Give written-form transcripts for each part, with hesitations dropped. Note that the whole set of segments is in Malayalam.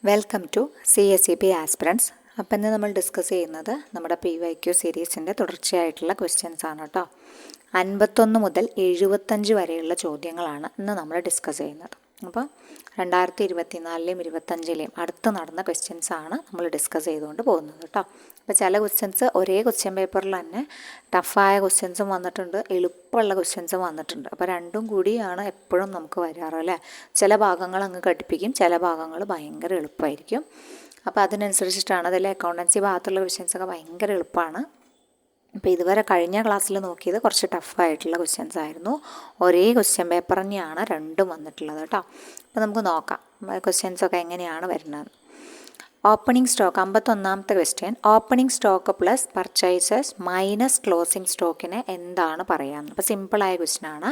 Welcome to CSEB aspirants. അപ്പം ഇന്ന് നമ്മൾ ഡിസ്കസ് ചെയ്യുന്നത് നമ്മുടെ PYQ സീരീസിൻ്റെ തുടർച്ചയായിട്ടുള്ള ക്വസ്റ്റ്യൻസ് ആണ് കേട്ടോ. 51 മുതൽ 75 വരെയുള്ള ചോദ്യങ്ങളാണ് ഇന്ന് നമ്മൾ ഡിസ്കസ് ചെയ്യുന്നത്. അപ്പോൾ 2024ലെയും 2025ലെയും അടുത്ത് നടന്ന ക്വസ്റ്റ്യൻസ് ആണ് നമ്മൾ ഡിസ്കസ് ചെയ്തുകൊണ്ട് പോകുന്നത് കേട്ടോ. അപ്പോൾ ചില ക്വസ്റ്റ്യൻസ് ഒരേ ക്വസ്റ്റ്യൻ പേപ്പറിൽ തന്നെ ടഫായ ക്വസ്റ്റ്യൻസും വന്നിട്ടുണ്ട്, എളുപ്പമുള്ള ക്വസ്റ്റ്യൻസും വന്നിട്ടുണ്ട്. അപ്പോൾ രണ്ടും കൂടിയാണ് എപ്പോഴും നമുക്ക് വരാറ് അല്ലേ. ചില ഭാഗങ്ങൾ അങ്ങ് കടുപ്പിക്കും, ചില ഭാഗങ്ങൾ ഭയങ്കര എളുപ്പമായിരിക്കും. അപ്പോൾ അതിനനുസരിച്ചിട്ടാണ് അതിൽ അക്കൗണ്ടൻസി ഭാഗത്തുള്ള ക്വസ്റ്റ്യൻസൊക്കെ ഭയങ്കര എളുപ്പമാണ്. അപ്പോൾ ഇതുവരെ കഴിഞ്ഞ ക്ലാസ്സിൽ നോക്കിയത് കുറച്ച് ടഫായിട്ടുള്ള ക്വസ്റ്റ്യൻസ് ആയിരുന്നു. ഒരേ ക്വസ്റ്റ്യൻ പേപ്പർ തന്നെയാണ് രണ്ടും വന്നിട്ടുള്ളത് കേട്ടോ. അപ്പോൾ നമുക്ക് നോക്കാം ക്വസ്റ്റ്യൻസൊക്കെ എങ്ങനെയാണ് വരുന്നത്. ഓപ്പണിംഗ് സ്റ്റോക്ക് 51ാമത്തെ question. Opening stock plus purchases minus closing സ്റ്റോക്കിനെ എന്താണ് പറയാമെന്ന്. അപ്പോൾ സിമ്പിളായ ക്വസ്റ്റ്യൻ ആണ്.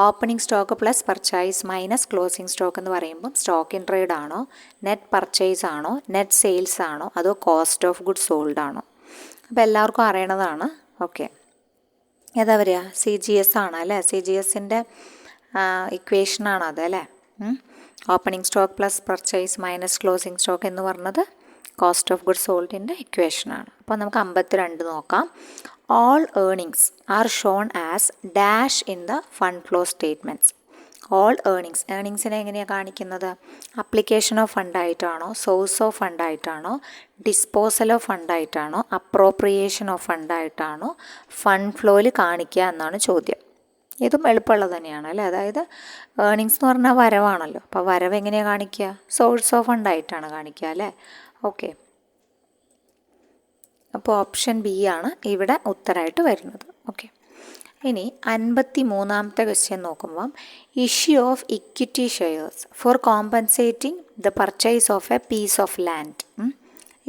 Opening stock plus purchase minus closing stock എന്ന് പറയുമ്പം സ്റ്റോക്ക് ഇൻ ട്രേഡ് ആണോ, നെറ്റ് പർച്ചേസ് ആണോ, നെറ്റ് സെയിൽസ് ആണോ, അതോ കോസ്റ്റ് ഓഫ് ഗുഡ്സ് സോൾഡ് ആണോ? അപ്പോൾ എല്ലാവർക്കും അറിയണതാണ്. ഓക്കെ, ഏതാ വരിക? CGS ആണ് അല്ലേ. CGSൻ്റെ ഇക്വേഷനാണ് അത് അല്ലേ. Opening stock plus purchase minus closing stock എന്ന് പറഞ്ഞത് കോസ്റ്റ് ഓഫ് ഗുഡ്സ് സോൾഡിൻ്റെ ഇക്വേഷനാണ്. അപ്പോൾ നമുക്ക് 52 നോക്കാം. All earnings are shown as dash in the fund flow statements. All ഏർണിങ്സിനെ എങ്ങനെയാണ് കാണിക്കുന്നത്? അപ്ലിക്കേഷൻ ഓഫ് ഫണ്ടായിട്ടാണോ, സോഴ്സ് ഓഫ് ഫണ്ടായിട്ടാണോ, ഡിസ്പോസൽ ഓഫ് ഫണ്ടായിട്ടാണോ, അപ്രോപ്രിയേഷൻ ഓഫ് ഫണ്ടായിട്ടാണോ ഫണ്ട് ഫ്ലോയിൽ കാണിക്കുക എന്നാണ് ചോദ്യം. ഇതും എളുപ്പമുള്ളത് തന്നെയാണ് അല്ലേ. അതായത് ഏർണിങ്സ് എന്ന് പറഞ്ഞാൽ വരവാണല്ലോ. അപ്പോൾ വരവ് എങ്ങനെയാണ് കാണിക്കുക? സോഴ്സ് ഓഫ് ഫണ്ടായിട്ടാണ് കാണിക്കുക അല്ലേ. ഓക്കെ, അപ്പോൾ ഓപ്ഷൻ ബി ആണ് ഇവിടെ ഉത്തരമായിട്ട് വരുന്നത്. ഓക്കെ, ഇനി 53ാമത്തെ ക്വസ്റ്റ്യൻ നോക്കുമ്പം issue of equity shares for compensating the purchase of a piece of land.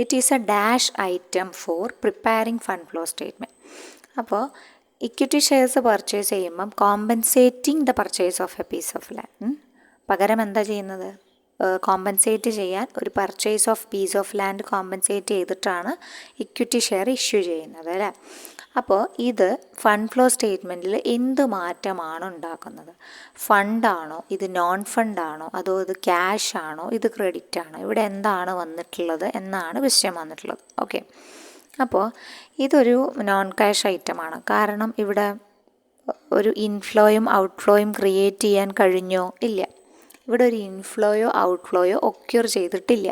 It is a dash item for preparing fund flow statement. അപ്പോൾ ഇക്വിറ്റി ഷെയർസ് പർച്ചേസ് ചെയ്യുമ്പം compensating the purchase of a piece of land, പകരം എന്താ ചെയ്യുന്നത്? കോമ്പൻസേറ്റ് ചെയ്യാൻ ഒരു purchase of piece of land compensate ചെയ്തിട്ടാണ് ഇക്വിറ്റി ഷെയർ ഇഷ്യൂ ചെയ്യുന്നത് അല്ലേ. അപ്പോൾ ഇത് ഫണ്ട് ഫ്ലോ സ്റ്റേറ്റ്മെൻറ്റിൽ എന്ത് മാറ്റമാണ് ഉണ്ടാക്കുന്നത്? ഫണ്ടാണോ, ഇത് നോൺ ഫണ്ടാണോ, അതോ ഇത് ക്യാഷ് ആണോ, ഇത് ക്രെഡിറ്റ് ആണോ? ഇവിടെ എന്താണ് വന്നിട്ടുള്ളത് എന്നാണ് ക്വസ്റ്റ്യൻ വന്നിട്ടുള്ളത്. ഓക്കെ, അപ്പോൾ ഇതൊരു നോൺ ക്യാഷ് ഐറ്റമാണ്. കാരണം ഇവിടെ ഒരു ഇൻഫ്ലോയും ഔട്ട്ഫ്ലോയും ക്രിയേറ്റ് ചെയ്യാൻ കഴിഞ്ഞോ? ഇല്ല. ഇവിടെ ഒരു ഇൻഫ്ലോയോ ഔട്ട്ഫ്ലോയോ ഒക്യൂർ ചെയ്തിട്ടില്ല.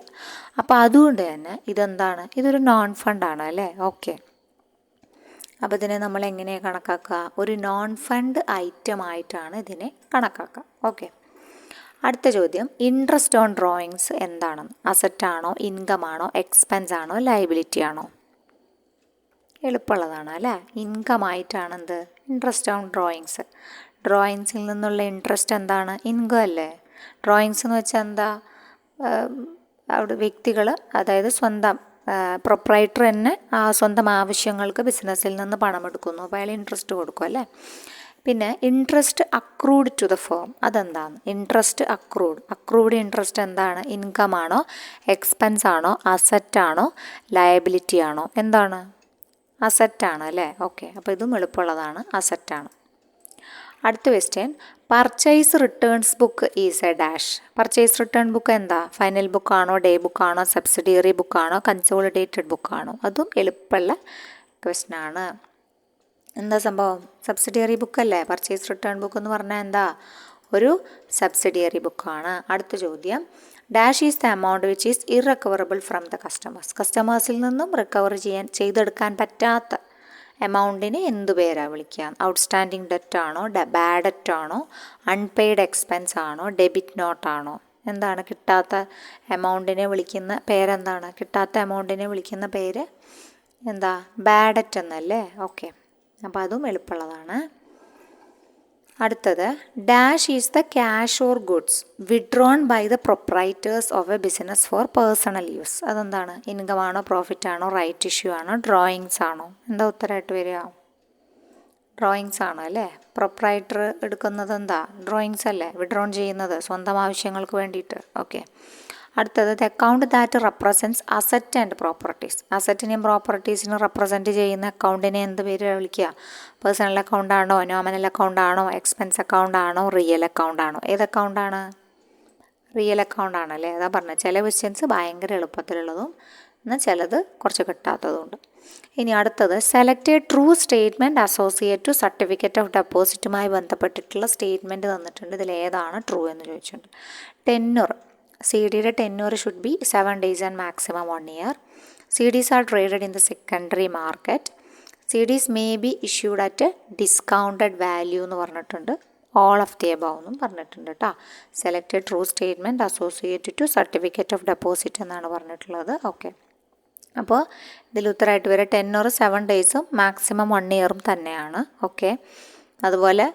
അപ്പോൾ അതുകൊണ്ട് തന്നെ ഇതെന്താണ്? ഇതൊരു നോൺ ഫണ്ടാണ് അല്ലേ. ഓക്കെ, അപ്പോൾ ഇതിനെ നമ്മൾ എങ്ങനെയാണ് കണക്കാക്കുക? ഒരു നോൺ ഫണ്ട് ഐറ്റം ആയിട്ടാണ് ഇതിനെ കണക്കാക്കുക. ഓക്കെ, അടുത്ത ചോദ്യം. ഇൻട്രസ്റ്റ് ഓൺ ഡ്രോയിങ്സ് എന്താണെന്ന്. അസറ്റാണോ, ഇൻകം ആണോ, എക്സ്പെൻസ് ആണോ, ലയബിലിറ്റി ആണോ? എളുപ്പമുള്ളതാണ് അല്ലേ. ഇൻകം ആയിട്ടാണ് എന്ത്? Interest on drawings. ഡ്രോയിങ്സിൽ നിന്നുള്ള ഇൻട്രസ്റ്റ് എന്താണ്? ഇൻകം അല്ലേ. ഡ്രോയിങ്സ് എന്ന് വെച്ചാൽ എന്താ? അവിടെ വ്യക്തികൾ, അതായത് സ്വന്തം പ്രൊപ്പറേറ്റർ തന്നെ സ്വന്തം ആവശ്യങ്ങൾക്ക് ബിസിനസ്സിൽ നിന്ന് പണമെടുക്കുന്നു. അപ്പോൾ അയാൾ ഇൻട്രസ്റ്റ് കൊടുക്കും അല്ലേ. പിന്നെ interest accrued to the firm, അതെന്താണ്? ഇൻട്രസ്റ്റ് അക്രൂഡ് ഇൻട്രസ്റ്റ് എന്താണ്? ഇൻകം ആണോ, എക്സ്പെൻസ് ആണോ, അസറ്റാണോ, ലയബിലിറ്റി ആണോ? എന്താണ്? അസറ്റാണ് അല്ലേ. ഓക്കെ, അപ്പോൾ ഇതും എളുപ്പമുള്ളതാണ്, അസറ്റാണ്. അടുത്ത question. Purchase returns book is a dash. Purchase return book എന്താ? ഫൈനൽ ബുക്കാണോ, ഡേ ബുക്കാണോ, സബ്സിഡിയറി ബുക്കാണോ, കൺസോളിഡേറ്റഡ് ബുക്കാണോ? അതും എളുപ്പമുള്ള ക്വസ്റ്റ്യൻ ആണ്. എന്താ സംഭവം? സബ്സിഡിയറി ബുക്കല്ലേ. പർച്ചേസ് റിട്ടേൺ ബുക്ക് എന്ന് പറഞ്ഞാൽ എന്താ? ഒരു സബ്സിഡിയറി ബുക്കാണ്. അടുത്ത ചോദ്യം. Dash is the amount which is irrecoverable from the customers. കസ്റ്റമേഴ്സിൽ നിന്നും റിക്കവർ ചെയ്തെടുക്കാൻ പറ്റാത്ത എമൗണ്ടിന് എന്തു പേരാണ് വിളിക്കുക? ഔട്ട്സ്റ്റാൻഡിങ് ഡെറ്റ് ആണോ, ബാഡ് ഡെറ്റ് ആണോ, അൺപെയ്ഡ് എക്സ്പെൻസ് ആണോ, ഡെബിറ്റ് നോട്ട് ആണോ? എന്താണ് കിട്ടാത്ത എമൗണ്ടിനെ വിളിക്കുന്ന പേരെന്താണ്? കിട്ടാത്ത എമൗണ്ടിനെ വിളിക്കുന്ന പേര് എന്താ? ബാഡ് ഡെറ്റ് എന്നല്ലേ. ഓക്കെ, അപ്പോൾ അതും എളുപ്പമുള്ളതാണ്. അടുത്തത്. Dash is the cash or goods withdrawn by the proprietors of a business for personal use. അതെന്താണ്? ഇൻകം ആണോ, പ്രോഫിറ്റ് ആണോ, റൈറ്റ് ഇഷ്യൂ ആണോ, ഡ്രോയിങ്സ് ആണോ? എന്താ ഉത്തരമായിട്ട് വരിക? ഡ്രോയിങ്സ് ആണ് അല്ലേ. പ്രൊപ്രൈറ്റർ എടുക്കുന്നത് എന്താ? ഡ്രോയിങ്സ് അല്ലേ. വിഡ്രോൺ ചെയ്യുന്നത് സ്വന്തം ആവശ്യങ്ങൾക്ക് വേണ്ടിയിട്ട്. ഓക്കെ, അടുത്തത്. The account that represents asset and properties. അസറ്റിനെയും പ്രോപ്പർട്ടീസിനും റെപ്രസെൻറ്റ് ചെയ്യുന്ന അക്കൗണ്ടിനെ എന്ത് പേര് വിളിക്കുക? പേഴ്സണൽ അക്കൗണ്ട് ആണോ, നോമിനൽ അക്കൗണ്ട് ആണോ, എക്സ്പെൻസ് അക്കൗണ്ട് ആണോ, റിയൽ അക്കൗണ്ട് ആണോ? ഏത് അക്കൗണ്ടാണ്? റിയൽ അക്കൗണ്ട് ആണല്ലേ, അതാ പറഞ്ഞത്. ചില ക്വസ്റ്റ്യൻസ് ഭയങ്കര എളുപ്പത്തിലുള്ളതും എന്നാൽ ചിലത് കുറച്ച് കിട്ടാത്തതുമുണ്ട്. ഇനി അടുത്തത് select a true statement associate to certificate of ഡെപ്പോസിറ്റുമായി ബന്ധപ്പെട്ടിട്ടുള്ള സ്റ്റേറ്റ്മെൻറ്റ് തന്നിട്ടുണ്ട്. ഇതിൽ ഏതാണ് ട്രൂ എന്ന് ചോദിച്ചിട്ടുണ്ട്. ടെന്നൂർ, സി ഡിയുടെ tenure should be 7 days and maximum 1 year. CDs are traded in the secondary market. CDs may be issued at a discounted value എന്ന് പറഞ്ഞിട്ടുണ്ട്. ഓൾ ഓഫ് ദി എബവ് എന്നും പറഞ്ഞിട്ടുണ്ട് കേട്ടോ. Select true statement associated to certificate of deposit എന്നാണ് പറഞ്ഞിട്ടുള്ളത്. ഓക്കെ, അപ്പോൾ ഇതിൽ ഉത്തരമായിട്ട് വരെ 10 or 7 days മാക്സിമം 1 year തന്നെയാണ്. ഓക്കെ, അതുപോലെ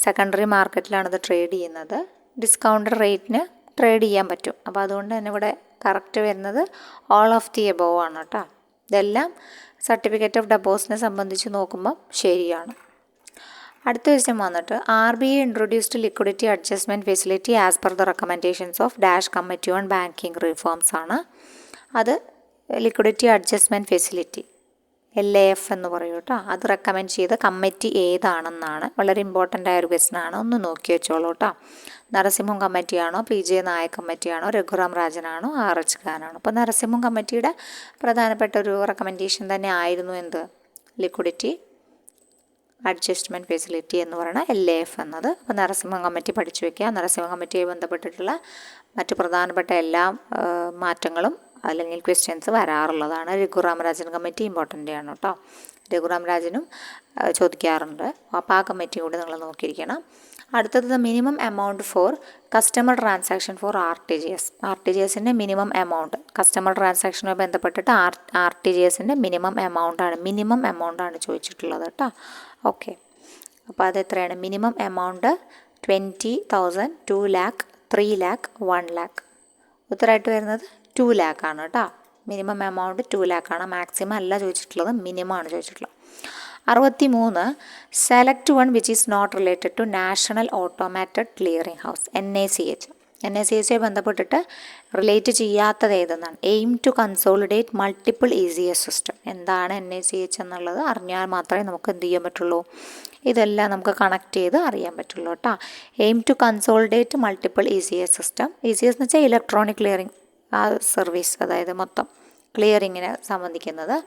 സെക്കൻഡറി മാർക്കറ്റിലാണ് ഇത് ട്രേഡ് ചെയ്യുന്നത്. ഡിസ്കൗണ്ടഡ് റേറ്റിന് ട്രേഡ് ചെയ്യാൻ പറ്റും. അപ്പോൾ അതുകൊണ്ട് തന്നെ ഇവിടെ കറക്റ്റ് വരുന്നത് ഓൾ ഓഫ് ദി എബവ് ആണ് കേട്ടോ. ഇതെല്ലാം സർട്ടിഫിക്കറ്റ് ഓഫ് ഡെപ്പോസിറ്റിനെ സംബന്ധിച്ച് നോക്കുമ്പോൾ ശരിയാണ്. അടുത്ത ക്വസ്റ്റ്യൻ വന്നിട്ട് RBI introduced liquidity adjustment facility as per the recommendations of dash committee on banking reforms ആണ്. അത് ലിക്വിഡിറ്റി അഡ്ജസ്റ്റ്മെൻറ്റ് ഫെസിലിറ്റി LAF എന്ന് പറയും കേട്ടോ. അത് റെക്കമെൻഡ് ചെയ്ത കമ്മിറ്റി ഏതാണെന്നാണ്. വളരെ ഇമ്പോർട്ടൻ്റ് ആയൊരു ക്വസ്റ്റ്യനാണ്, ഒന്ന് നോക്കി വെച്ചോളൂ കേട്ടോ. Narasimham കമ്മിറ്റിയാണോ, PJ Nayak കമ്മിറ്റിയാണോ, Raghuram രാജനാണോ, RH ഖാനാണോ? അപ്പോൾ നരസിംഹം കമ്മിറ്റിയുടെ പ്രധാനപ്പെട്ട ഒരു റെക്കമെൻഡേഷൻ തന്നെ ആയിരുന്നു എന്ത്, ലിക്വിഡിറ്റി അഡ്ജസ്റ്റ്മെൻറ്റ് ഫെസിലിറ്റി എന്ന് പറയുന്ന LAF എന്നത്. അപ്പോൾ നരസിംഹം കമ്മിറ്റി പഠിച്ചു വയ്ക്കുക. നരസിംഹം കമ്മിറ്റിയുമായി ബന്ധപ്പെട്ടിട്ടുള്ള മറ്റ് പ്രധാനപ്പെട്ട എല്ലാ മാറ്റങ്ങളും അല്ലെങ്കിൽ ക്വസ്റ്റ്യൻസ് വരാറുള്ളതാണ്. രഘുറാം രാജൻ കമ്മിറ്റി ഇമ്പോർട്ടൻ്റ് ആണ് കേട്ടോ. രഘുറാം രാജനും ചോദിക്കാറുണ്ട്. അപ്പോൾ ആ കമ്മിറ്റി കൂടി നിങ്ങൾ നോക്കിയിരിക്കണം. അടുത്തത് minimum amount for customer transaction for RTGS minimum amount, customer ട്രാൻസാക്ഷനുമായി ബന്ധപ്പെട്ടിട്ട് RTGSൻ്റെ മിനിമം എമൗണ്ടാണ് ചോദിച്ചിട്ടുള്ളത് കേട്ടോ. ഓക്കെ, അപ്പോൾ അത് എത്രയാണ്? Minimum amount 20,000, 2 lakh, 3 lakh, 1 lakh. ഉത്തരമായിട്ട് വരുന്നത് 2 lakh ആണ് കേട്ടോ. മിനിമം എമൗണ്ട് 2 lakh ആണ്. മാക്സിമം അല്ല ചോദിച്ചിട്ടുള്ളത്, മിനിമം ആണ് ചോദിച്ചിട്ടുള്ളത്. 63 select one which is not related to national automated clearing house NACH ബന്ധപ്പെട്ടിട്ട് റിലേറ്റ് ചെയ്യാത്തത് ഏതെന്നാണ്. Aim to consolidate multiple ECS system. എന്താണ് NACH എന്നുള്ളത് അറിഞ്ഞാൽ മാത്രമേ നമുക്ക് എന്ത് ചെയ്യാൻ പറ്റുള്ളൂ, ഇതെല്ലാം നമുക്ക് കണക്ട് ചെയ്ത് അറിയാൻ പറ്റുള്ളൂ കേട്ടോ. Aim to consolidate multiple ECS system. ECS എന്ന് വെച്ചാൽ ഇലക്ട്രോണിക് ക്ലിയറിംഗ് സർവീസ്, അതായത് മൊത്തം ക്ലിയറിങ്ങിനെ സംബന്ധിക്കുന്നത്.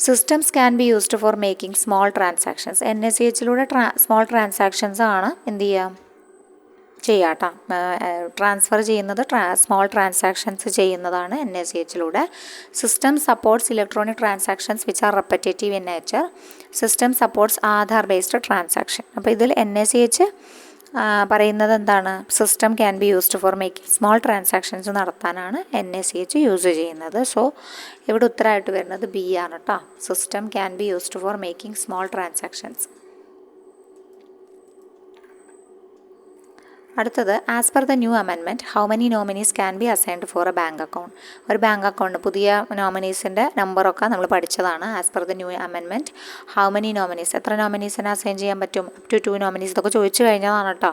Systems can be used for making small transactions. NACHലൂടെ സ്മോൾ ട്രാൻസാക്ഷൻസ് ആണ് എന്ത് ചെയ്യുക, ചെയ്യാട്ടോ. ട്രാൻസ്ഫർ ചെയ്യുന്നത് സ്മോൾ ട്രാൻസാക്ഷൻസ് ചെയ്യുന്നതാണ് NACHലൂടെ. System supports electronic transactions which are repetitive in nature. System supports Aadhaar based transaction. അപ്പോൾ ഇതിൽ NACH പറയുന്നത് എന്താണ്, system can be used for making small transactions നടത്താനാണ് NACH യൂസ് ചെയ്യുന്നത്. സോ ഇവിടെ ഉത്തരമായിട്ട് വരുന്നത് B ആണ് കേട്ടോ. System can be used for making small transactions. അടുത്തത് as per the new amendment how many nominees can be assigned for a bank account. ഒരു ബാങ്ക് അക്കൗണ്ട് പുതിയ നോമിനീസിൻ്റെ നമ്പറൊക്കെ നമ്മൾ പഠിച്ചതാണ്. As per the new amendment how many nominees, എത്ര നോമിനീസിനെ അസൈൻ ചെയ്യാൻ പറ്റും? Up to 2 nominees. ഇതൊക്കെ ചോദിച്ചു കഴിഞ്ഞതാണ് കേട്ടോ.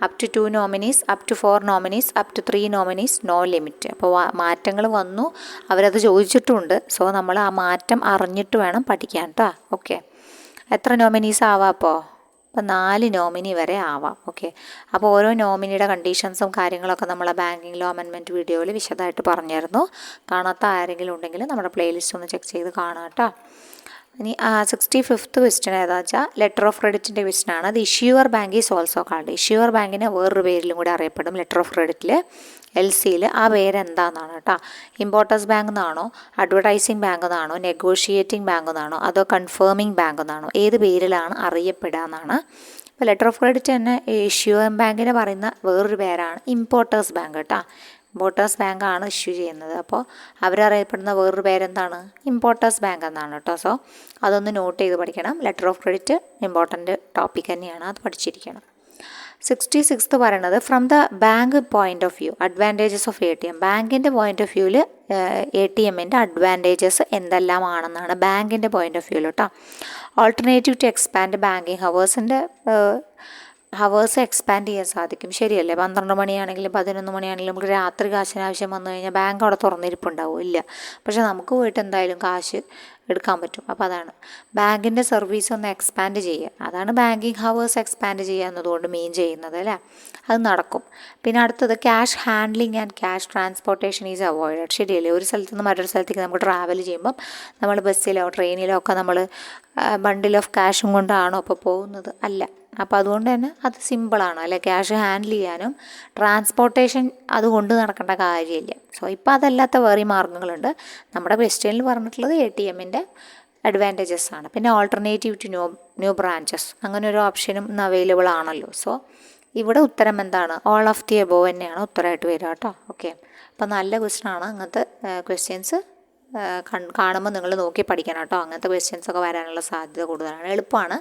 Up to 2 nominees, up to 4 nominees, up to 3 nominees, no limit. അപ്പോൾ മാറ്റങ്ങൾ വന്നു, അവരത് ചോദിച്ചിട്ടുമുണ്ട്. സോ നമ്മൾ ആ മാറ്റം അറിഞ്ഞിട്ട് വേണം പഠിക്കാൻ കേട്ടോ. ഓക്കെ, എത്ര നോമിനീസ് ആവാം? അപ്പോൾ 4 നോമിനി വരെ ആവാം. ഓക്കെ, അപ്പോൾ ഓരോ നോമിനിയുടെ കണ്ടീഷൻസും കാര്യങ്ങളൊക്കെ നമ്മൾ ബാങ്കിങ് ലോ അമെൻമെൻറ്റ് വീഡിയോയിൽ വിശദമായിട്ട് പറഞ്ഞായിരുന്നു. കാണാത്ത ആരെങ്കിലും ഉണ്ടെങ്കിൽ നമ്മുടെ പ്ലേലിസ്റ്റ് ഒന്ന് ചെക്ക് ചെയ്ത് കാണാം കേട്ടോ. ഇനി 65th ക്വസ്റ്റ്യൻ ഏതാ വെച്ചാൽ ലെറ്റർ ഓഫ് ക്രെഡിറ്റിൻ്റെ ക്വസ്റ്റ്യനാണ്. അത് issuer bank is also called. Issuer ബാങ്കിനെ വേറൊരു പേരിലും കൂടി അറിയപ്പെടും ലെറ്റർ ഓഫ് ക്രെഡിറ്റിൽ, LCയിൽ. ആ പേരെന്താണെന്നാണ് കേട്ടോ. ഇമ്പോർട്ടേഴ്സ് ബാങ്ക് എന്നാണോ, അഡ്വർടൈസിങ് ബാങ്ക് എന്നാണോ, നെഗോഷിയേറ്റിംഗ് ബാങ്ക് എന്നാണോ, അതോ കൺഫേമിംഗ് ബാങ്ക് എന്നാണോ, ഏത് പേരിലാണ് അറിയപ്പെടുക എന്നാണ്. ഇപ്പോൾ ലെറ്റർ ഓഫ് ക്രെഡിറ്റ് തന്നെ ഇഷ്യൂവർ ബാങ്കിനെ പറയുന്ന വേറൊരു പേരാണ് ഇമ്പോർട്ടേഴ്സ് ബാങ്ക് കേട്ടോ. ഇമ്പോർട്ടേഴ്സ് ബാങ്കാണ് ഇഷ്യൂ ചെയ്യുന്നത്. അപ്പോൾ അവരറിയപ്പെടുന്ന വേറൊരു പേരെന്താണ്, ഇമ്പോർട്ടേഴ്സ് ബാങ്ക് എന്നാണ് കേട്ടോ. സോ അതൊന്ന് നോട്ട് ചെയ്ത് പഠിക്കണം. Letter of credit important topic തന്നെയാണ്, അത് പഠിച്ചിരിക്കണം. 66th പറയുന്നത് from the bank point of view advantages of ATM. ബാങ്കിൻ്റെ പോയിൻ്റ് ഓഫ് വ്യൂവിൽ ATMൻ്റെ അഡ്വാൻറ്റേജസ് എന്തെല്ലാമാണെന്നാണ് ബാങ്കിൻ്റെ പോയിൻ്റ് ഓഫ് വ്യൂവിൽ കേട്ടോ. Alternative to expand banking hours expand ചെയ്യാൻ സാധിക്കും. ശരിയല്ലേ? 12 മണിയാണെങ്കിലും 11 മണിയാണെങ്കിലും നമുക്ക് രാത്രി കാശിന് ആവശ്യം വന്നു കഴിഞ്ഞാൽ ബാങ്ക് അവിടെ തുറന്നിരിപ്പുണ്ടാവും ഇല്ല. പക്ഷെ നമുക്ക് പോയിട്ട് എന്തായാലും കാശ് എടുക്കാൻ പറ്റും. അപ്പോൾ അതാണ് ബാങ്കിൻ്റെ സർവീസ് ഒന്ന് എക്സ്പാൻഡ് ചെയ്യുക, അതാണ് ബാങ്കിങ് ഹവേഴ്സ് എക്സ്പാൻഡ് ചെയ്യുക എന്നതുകൊണ്ട് മീൻ ചെയ്യുന്നത് അല്ലേ. അത് നടക്കും. പിന്നെ അടുത്തത് cash handling and cash transportation is avoided. ശരിയല്ലേ, ഒരു സ്ഥലത്ത് നിന്ന് മറ്റൊരു സ്ഥലത്തേക്ക് നമുക്ക് ട്രാവൽ ചെയ്യുമ്പം നമ്മൾ ബസ്സിലോ ട്രെയിനിലോ ഒക്കെ നമ്മൾ ബണ്ടിൽ ഓഫ് ക്യാഷും കൊണ്ടാണോ അപ്പോൾ പോകുന്നത്? അല്ല. അപ്പോൾ അതുകൊണ്ട് തന്നെ അത് സിമ്പിളാണ് അല്ലെ, ക്യാഷ് ഹാൻഡിൽ ചെയ്യാനും ട്രാൻസ്പോർട്ടേഷൻ അതുകൊണ്ട് നടക്കേണ്ട കാര്യമില്ല. സോ ഇപ്പോൾ അതല്ലാത്ത വേറെ മാർഗ്ഗങ്ങളുണ്ട്. നമ്മുടെ ക്വസ്റ്റ്യനിൽ പറഞ്ഞിട്ടുള്ളത് ATMൻ്റെ അഡ്വാൻറ്റേജസ് ആണ്. പിന്നെ ഓൾട്ടർനേറ്റീവ് ടു ന്യൂ ബ്രാഞ്ചസ് അങ്ങനെ ഒരു ഓപ്ഷനും ഇന്ന് അവൈലബിൾ ആണല്ലോ. സോ ഇവിടെ ഉത്തരം എന്താണ്? ഓൾ ഓഫ് ദി എബോവ് തന്നെയാണ് ഉത്തരമായിട്ട് വരിക കേട്ടോ. ഓക്കെ, അപ്പോൾ നല്ല ക്വസ്റ്റ്യനാണ്. അങ്ങനത്തെ ക്വസ്റ്റ്യൻസ് കാണുമ്പോൾ നിങ്ങൾ നോക്കി പഠിക്കണം കേട്ടോ. അങ്ങനത്തെ ക്വസ്റ്റ്യൻസൊക്കെ വരാനുള്ള സാധ്യത കൂടുതലാണ്. എളുപ്പമാണ്,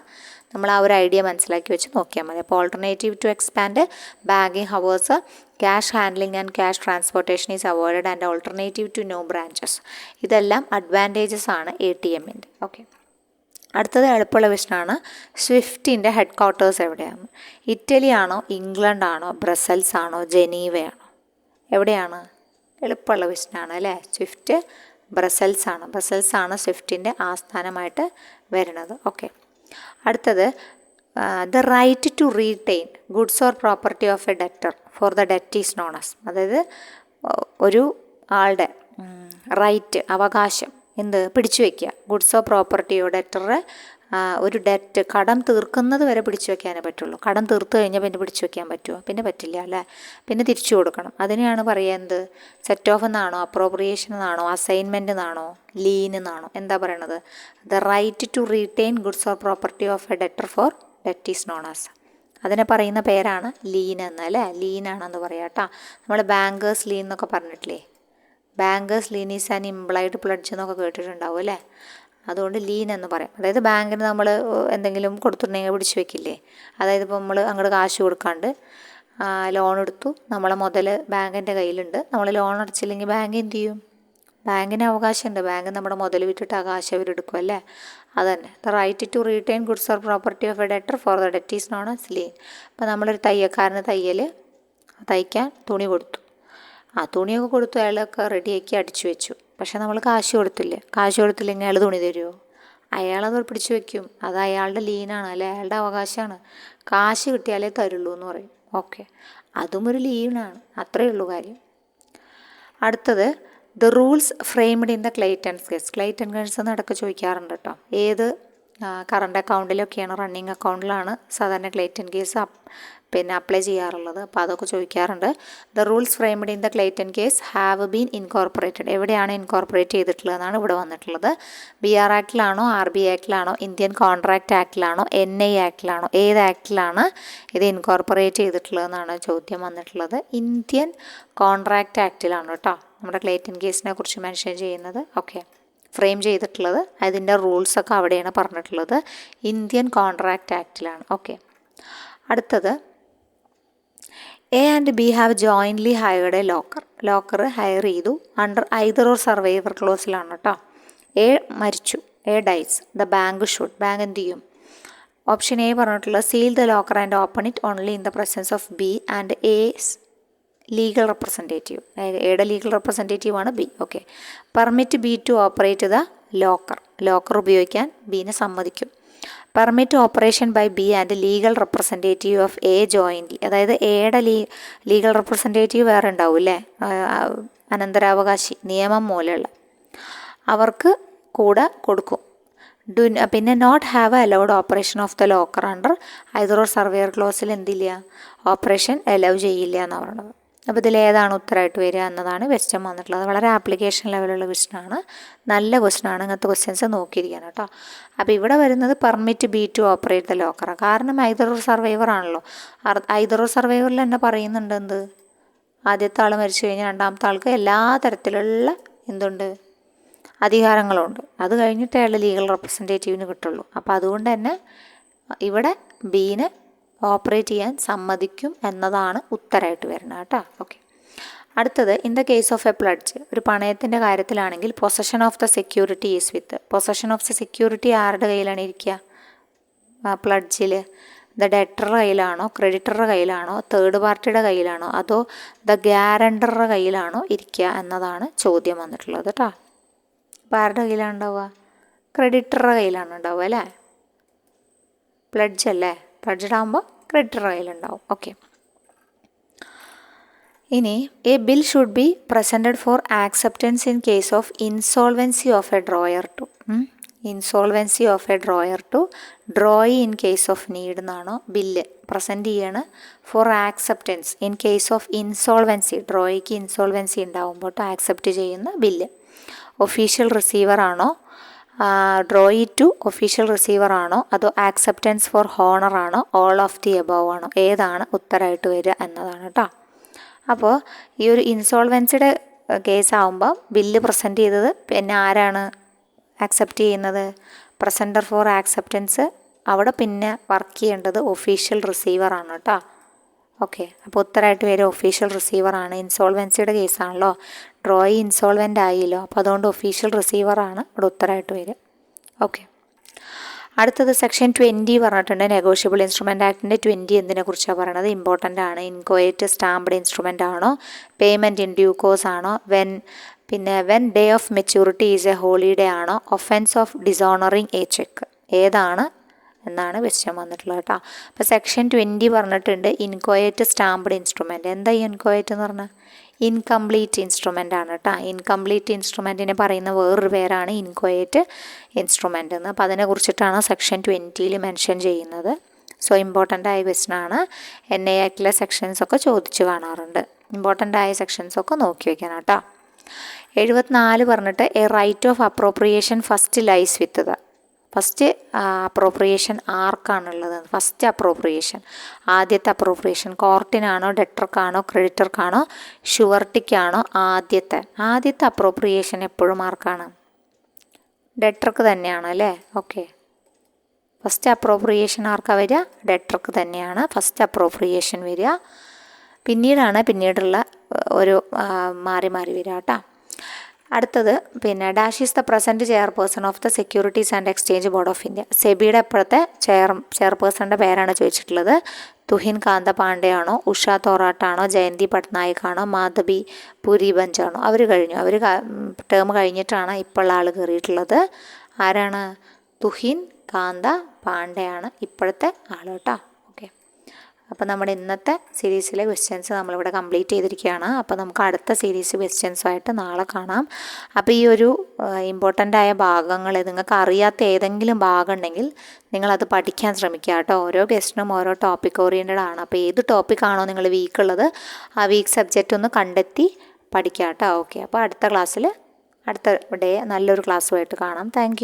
നമ്മൾ ആ ഒരു ഐഡിയ മനസ്സിലാക്കി വെച്ച് നോക്കിയാൽ മതി. അപ്പോൾ alternative to expand banking hours, cash handling and cash transportation is avoided and alternative to new branches, ഇതെല്ലാം അഡ്വാൻറ്റേജസ് ആണ് ATMൻ്റെ. ഓക്കെ, അടുത്തത് എളുപ്പമുള്ള ക്വസ്റ്റ്യനാണ്. സ്വിഫ്റ്റിൻ്റെ ഹെഡ് ക്വാർട്ടേഴ്സ് എവിടെയാണ്? ഇറ്റലി ആണോ, ഇംഗ്ലണ്ട് ആണോ, ബ്രസൽസ് ആണോ, ജനീവയാണോ? എവിടെയാണ്? എളുപ്പമുള്ള ക്വസ്റ്റ്യനാണ് അല്ലേ. സ്വിഫ്റ്റ് ബ്രസൽസ് ആണ് സ്വിഫ്റ്റിൻ്റെ ആസ്ഥാനമായിട്ട് വരുന്നത്. ഓക്കെ, അടുത്തത് the right to retain goods or property of a debtor for the debt is known as. അതായത് ഒരു ആളുടെ റൈറ്റ്, അവകാശം എന്ത് പിടിച്ചു വയ്ക്കുക, ഗുഡ്സോ പ്രോപ്പർട്ടിയോ ഡെറ്ററെ ഒരു ഡെറ്റ് കടം തീർക്കുന്നത് വരെ പിടിച്ചു വയ്ക്കാനേ പറ്റുള്ളൂ. കടം തീർത്ത് കഴിഞ്ഞാൽ പിന്നെ പിടിച്ചു വയ്ക്കാൻ പറ്റുമോ? പിന്നെ പറ്റില്ല അല്ലേ, പിന്നെ തിരിച്ചു കൊടുക്കണം. അതിനെയാണ് പറയുന്നത് സെറ്റ് ഓഫ് എന്നാണോ, അപ്രോപ്രിയേഷൻ എന്നാണോ, അസൈൻമെൻറ്റ് എന്നാണോ, ലീൻ എന്നാണോ? എന്താ പറയണത്? The right to retain goods or property of a debtor for debt is known as. അതിനെ പറയുന്ന പേരാണ് ലീൻ എന്ന് അല്ലേ. ലീനാണെന്ന് പറയാം കേട്ടോ. നമ്മൾ ബാങ്കേഴ്സ് ലീൻ എന്നൊക്കെ പറഞ്ഞിട്ടില്ലേ, bankers lean is an implied pledge എന്നൊക്കെ കേട്ടിട്ടുണ്ടാവും അല്ലേ. അതുകൊണ്ട് ലീൻ എന്ന് പറയാം. അതായത് ബാങ്കിന് നമ്മൾ എന്തെങ്കിലും കൊടുത്തിട്ടുണ്ടെങ്കിൽ പിടിച്ചു വെക്കില്ലേ. അതായത് ഇപ്പോൾ നമ്മൾ അങ്ങോട്ട് കാശ് കൊടുക്കാണ്ട് ലോൺ എടുത്തു, നമ്മളെ മുതൽ ബാങ്കിൻ്റെ കയ്യിലുണ്ട്, നമ്മൾ ലോൺ അടച്ചില്ലെങ്കിൽ ബാങ്ക് എന്ത് ചെയ്യും? ബാങ്കിന് അവകാശമുണ്ട്, ബാങ്ക് നമ്മുടെ മുതൽ വിട്ടിട്ട് ആ കാശ് അവരെടുക്കും അല്ലേ. അതന്നെ the right to retain goods or property of a debtor for the debt is known as lien. അപ്പോൾ നമ്മളൊരു തയ്യക്കാരന് തയ്ക്കാൻ തുണി കൊടുത്തു, ആ തുണിയൊക്കെ കൊടുത്തു, അയാളൊക്കെ റെഡിയാക്കി അടിച്ചു വെച്ചു. പക്ഷെ നമ്മൾ കാശ് കൊടുത്തില്ലെങ്കിൽ അയാൾ തുണി തരുമോ? അയാളത് പിടിച്ചു വെക്കും. അത് അയാളുടെ ലീനാണ് അല്ലേ, അയാളുടെ അവകാശമാണ്. കാശ് കിട്ടിയാലേ തരുള്ളൂ എന്ന് പറയും. ഓക്കെ, അതും ഒരു ലീനാണ്. അത്രയേ ഉള്ളൂ കാര്യം. അടുത്തത് the rules framed in the ക്ലെയ്റ്റൺസ് case. Clayton case എന്ന് ഇടയ്ക്ക് ചോദിക്കാറുണ്ട് കേട്ടോ. ഏത് കറണ്ട് അക്കൗണ്ടിലൊക്കെയാണ്, റണ്ണിങ് അക്കൗണ്ടിലാണ് സാധാരണ ക്ലെയ്റ്റൺ കേസ് അപ്ലൈ ചെയ്യാറുള്ളത്. അപ്പോൾ അതൊക്കെ ചോദിക്കാറുണ്ട്. The rules framed in the Clayton case have been incorporated. എവിടെയാണ് ഇൻകോർപ്പറേറ്റ് ചെയ്തിട്ടുള്ളതെന്നാണ് ഇവിടെ വന്നിട്ടുള്ളത്. BR ആക്ടിലാണോ, RB ആക്ടിലാണോ, ഇന്ത്യൻ കോൺട്രാക്റ്റ് ആക്ടിലാണോ, NI ആക്ടിലാണോ, ഏത് ആക്ടിലാണ് ഇത് ഇൻകോർപ്പറേറ്റ് ചെയ്തിട്ടുള്ളതെന്നാണ് ചോദ്യം വന്നിട്ടുള്ളത്. ഇന്ത്യൻ കോൺട്രാക്റ്റ് ആക്ടിലാണ് കേട്ടോ നമ്മുടെ ക്ലെയ്റ്റൺ കേസിനെ കുറിച്ച് മെൻഷൻ ചെയ്യുന്നത്. ഓക്കെ, ഫ്രെയിം ചെയ്തിട്ടുള്ളത്, അതിൻ്റെ റൂൾസൊക്കെ അവിടെയാണ് പറഞ്ഞിട്ടുള്ളത്, ഇന്ത്യൻ കോൺട്രാക്റ്റ് ആക്ടിലാണ്. ഓക്കെ, അടുത്തത് A and B have jointly hired a locker hire ചെയ്തു അണ്ടർ ഐദർ ഓർ സർവൈവർ ക്ലോസിലാണ് കേട്ടോ. A മരിച്ചു, A dies, the bank bank എന്ത് ചെയ്യും? ഓപ്ഷൻ A പറഞ്ഞിട്ടുള്ളത് seal the locker and open it only in the presence of B and A's legal representative. എയുടെ ലീഗൽ റെപ്രസെൻറ്റേറ്റീവ് ആണ് B. Okay, permit B to operate the locker ഉപയോഗിക്കാൻ ബീനെ സമ്മതിക്കും. Permit operation by B and legal representative of A jointly. അതായത് എയുടെ ലീഗൽ റെപ്രസെൻറ്റേറ്റീവ് വേറെ ഉണ്ടാവും അല്ലേ, അനന്തരാവകാശി നിയമം മൂലമുള്ള, അവർക്ക് കൂടെ കൊടുക്കും. പിന്നെ not have allowed operation of the locker under either or survivor ക്ലോസിൽ എന്തില്ല, ഓപ്പറേഷൻ അലൗ ചെയ്യില്ല എന്നാണ് പറയുന്നത്. അപ്പോൾ ഇതിലേതാണ് ഉത്തരമായിട്ട് വരിക എന്നതാണ് ക്വസ്റ്റ്യൻ വന്നിട്ടുള്ളത്. വളരെ ആപ്ലിക്കേഷൻ ലെവലുള്ള ക്വസ്റ്റ്യനാണ്, നല്ല ക്വസ്റ്റ്യനാണ്. ഇങ്ങനത്തെ ക്വസ്റ്റ്യൻസ് നോക്കിയിരിക്കണം കേട്ടോ. അപ്പോൾ ഇവിടെ വരുന്നത് permit B to operate the ലോക്കറാണ്. കാരണം ഐദർ ഓർ സർവൈവർ ആണല്ലോ. ഐദർ ഓർ സർവൈവറിൽ തന്നെ പറയുന്നുണ്ട് എന്ത്, ആദ്യത്തെ ആൾ മരിച്ചു കഴിഞ്ഞാൽ രണ്ടാമത്തെ ആൾക്ക് എല്ലാ തരത്തിലുള്ള എന്തുണ്ട്, അധികാരങ്ങളുണ്ട്. അത് കഴിഞ്ഞിട്ട് അയാൾ ലീഗൽ റെപ്രസെൻറ്റേറ്റീവിന് കിട്ടുള്ളൂ. അപ്പോൾ അതുകൊണ്ട് തന്നെ ഇവിടെ ബീനെ ഓപ്പറേറ്റ് ചെയ്യാൻ സമ്മതിക്കും എന്നതാണ് ഉത്തരമായിട്ട് വരുന്നത് കേട്ടോ. ഓക്കെ, അടുത്തത് in the case of A pledge, ഒരു പണയത്തിൻ്റെ കാര്യത്തിലാണെങ്കിൽ possession of the security is with. Possession of the security ആരുടെ കയ്യിലാണ് ഇരിക്കുക? പ്ലഡ്ജിൽ ദ ഡെറ്ററുടെ കയ്യിലാണോ, ക്രെഡിറ്ററുടെ കയ്യിലാണോ, തേർഡ് പാർട്ടിയുടെ കയ്യിലാണോ, അതോ ദ ഗ്യാരണ്ടറുടെ കയ്യിലാണോ ഇരിക്കുക എന്നതാണ് ചോദ്യം വന്നിട്ടുള്ളത് കേട്ടോ. അപ്പോൾ ആരുടെ കയ്യിലാണ് ഉണ്ടാവുക? ക്രെഡിറ്ററുടെ കയ്യിലാണ് ഉണ്ടാവുക അല്ലേ? പ്ലഡ്ജ് അല്ലേ? പ്ലഡ്ജഡ് ആകുമ്പോൾ ക്രെഡിറ്ററുടെ കയ്യിലുണ്ടാവും. ഓക്കെ. ഇനി a bill should be presented for acceptance in case of insolvency of a drawer to insolvency of a drawer to drawee in case of need എന്നാണോ ബില്ല് പ്രസൻറ്റ് ചെയ്യാണ് for acceptance in case of insolvency, ഡ്രോയിക്ക് ഇൻസോൾവൻസി ഉണ്ടാകുമ്പോൾ ആക്സെപ്റ്റ് ചെയ്യുന്ന ബില്ല്. ഒഫീഷ്യൽ റിസീവർ ആണോ, ഡ്രോയി ടു ഒഫീഷ്യൽ റിസീവർ ആണോ, അതോ ആക്സെപ്റ്റൻസ് ഫോർ ഹോണർ ആണോ, ഓൾ ഓഫ് ദി എബവ് ആണോ, ഏതാണ് ഉത്തരമായിട്ട് വരിക എന്നതാണ് കേട്ടോ. അപ്പോൾ ഈ ഒരു ഇൻസോൾവൻസിയുടെ കേസാകുമ്പോൾ ബില്ല് പ്രസൻറ്റ് ചെയ്തത് പിന്നെ ആരാണ് ആക്സെപ്റ്റ് ചെയ്യുന്നത്? Presenter for acceptance. അവിടെ പിന്നെ വർക്ക് ചെയ്യേണ്ടത് ഒഫീഷ്യൽ റിസീവറാണ് കേട്ടോ. ഓക്കെ. അപ്പോൾ ഉത്തരമായിട്ട് വരും ഒഫീഷ്യൽ റിസീവറാണ്. ഇൻസോൾവൻസിയുടെ കേസാണല്ലോ, ഡ്രോയി ഇൻസോൾവൻ്റ് ആയില്ലോ, അപ്പോൾ അതുകൊണ്ട് ഒഫീഷ്യൽ റിസീവറാണ് ഇവിടെ ഉത്തരമായിട്ട് വരും. ഓക്കെ. അടുത്തത് സെക്ഷൻ 20 പറഞ്ഞിട്ടുണ്ട്. നെഗോഷ്യബിൾ ഇൻസ്ട്രുമെൻ്റ് ആക്ടിൻ്റെ 20 എന്തിനെ കുറിച്ചാണ് പറയണത്? ഇമ്പോർട്ടൻ്റ് ആണ്. ഇൻകോയേറ്റ് സ്റ്റാമ്പ്ഡ് ഇൻസ്ട്രുമെൻ്റ് ആണോ, പേയ്മെൻറ്റ് ഇൻ ഡ്യൂ കോഴ്സ് ആണോ, when day of maturity is A holiday ആണോ, offence of dishonouring a cheque, ഏതാണ് എന്നാണ് ക്വസ്റ്റ്യൻ വന്നിട്ടുള്ളത് കേട്ടോ. അപ്പോൾ സെക്ഷൻ 20 പറഞ്ഞിട്ടുണ്ട് ഇൻകോയേറ്റ് സ്റ്റാമ്പ്ഡ് ഇൻസ്ട്രുമെൻറ്റ്. എന്താ ഈ ഇൻകോയേറ്റ് എന്ന് പറഞ്ഞാൽ? ഇൻകംപ്ലീറ്റ് ഇൻസ്ട്രുമെൻ്റ് ആണ് കേട്ടോ. ഇൻകംപ്ലീറ്റ് ഇൻസ്ട്രുമെൻറ്റിനെ പറയുന്ന വേറൊരു പേരാണ് ഇൻകോയേറ്റ് ഇൻസ്ട്രുമെൻ്റ് എന്ന്. അപ്പോൾ അതിനെ കുറിച്ചിട്ടാണ് സെക്ഷൻ 20 മെൻഷൻ ചെയ്യുന്നത്. സോ ഇമ്പോർട്ടൻ്റ് ആയ ക്വസ്റ്റ്യൻ ആണ്. NA ആക്ടിലെ സെക്ഷൻസൊക്കെ ചോദിച്ചു കാണാറുണ്ട്. ഇമ്പോർട്ടൻ്റ് ആയ സെക്ഷൻസൊക്കെ നോക്കി വയ്ക്കണം കേട്ടോ. 74 പറഞ്ഞിട്ട് a right of appropriation first lies with the. First appropriation ആർക്കാണുള്ളത്? ഫസ്റ്റ് അപ്രോപ്രിയേഷൻ, ആദ്യത്തെ അപ്രോപ്രിയേഷൻ കോർട്ടിനാണോ, ഡെറ്റർക്കാണോ, ക്രെഡിറ്റർക്കാണോ, ഷുവർട്ടിക്കാണോ? ആദ്യത്തെ അപ്രോപ്രിയേഷൻ എപ്പോഴും ആർക്കാണ്? ഡെറ്റർക്ക് തന്നെയാണ് അല്ലേ? ഓക്കെ. ഫസ്റ്റ് അപ്രോപ്രിയേഷൻ ആർക്കാണ് വരിക? ഡെറ്റർക്ക് തന്നെയാണ് ഫസ്റ്റ് അപ്രോപ്രിയേഷൻ വരിക. പിന്നീടുള്ള ഒരു മാറി വരിക കേട്ടോ. അടുത്തത് പിന്നെ dash is the present chairperson of the securities and exchange board of India. സെബിയുടെ ഇപ്പോഴത്തെ ചെയർപേഴ്സണിൻ്റെ പേരാണ് ചോദിച്ചിട്ടുള്ളത്. തുഹിൻ കാന്ത പാണ്ഡെ ആണോ, ഉഷ തോറാട്ടാണോ, ജയന്തി പട്നായിക് ആണോ, മാധബി പുരി ബഞ്ചാണോ? അവർ കഴിഞ്ഞു. അവർ ടേം കഴിഞ്ഞിട്ടാണ് ഇപ്പോൾ ആൾ കയറിയിട്ടുള്ളത്. ആരാണ്? തുഹിൻ കാന്ത പാണ്ഡെയാണ് ഇപ്പോഴത്തെ ആൾ കേട്ടോ. ഓക്കെ. അപ്പോൾ നമ്മുടെ ഇന്നത്തെ സീരീസിലെ ക്വസ്റ്റ്യൻസ് നമ്മളിവിടെ കംപ്ലീറ്റ് ചെയ്തിരിക്കുകയാണ്. അപ്പോൾ നമുക്ക് അടുത്ത സീരീസ് ക്വസ്റ്റ്യൻസുമായിട്ട് നാളെ കാണാം. അപ്പോൾ ഈ ഒരു ഇമ്പോർട്ടൻ്റ് ആയ ഭാഗങ്ങൾ നിങ്ങൾക്ക് അറിയാത്ത ഏതെങ്കിലും ഭാഗം ഉണ്ടെങ്കിൽ നിങ്ങളത് പഠിക്കാൻ ശ്രമിക്കുക കേട്ടോ. ഓരോ ക്വസ്റ്റ്യനും ഓരോ ടോപ്പിക് ഓറിയൻറ്റഡ് ആണ്. അപ്പോൾ ഏത് ടോപ്പിക്കാണോ നിങ്ങൾ വീക്ക് ഉള്ളത് ആ വീക്ക് സബ്ജക്റ്റ് ഒന്ന് കണ്ടെത്തി പഠിക്കുക കേട്ടോ. ഓക്കെ. അപ്പോൾ അടുത്ത ഡേ നല്ലൊരു ക്ലാസ്സുമായിട്ട് കാണാം. താങ്ക്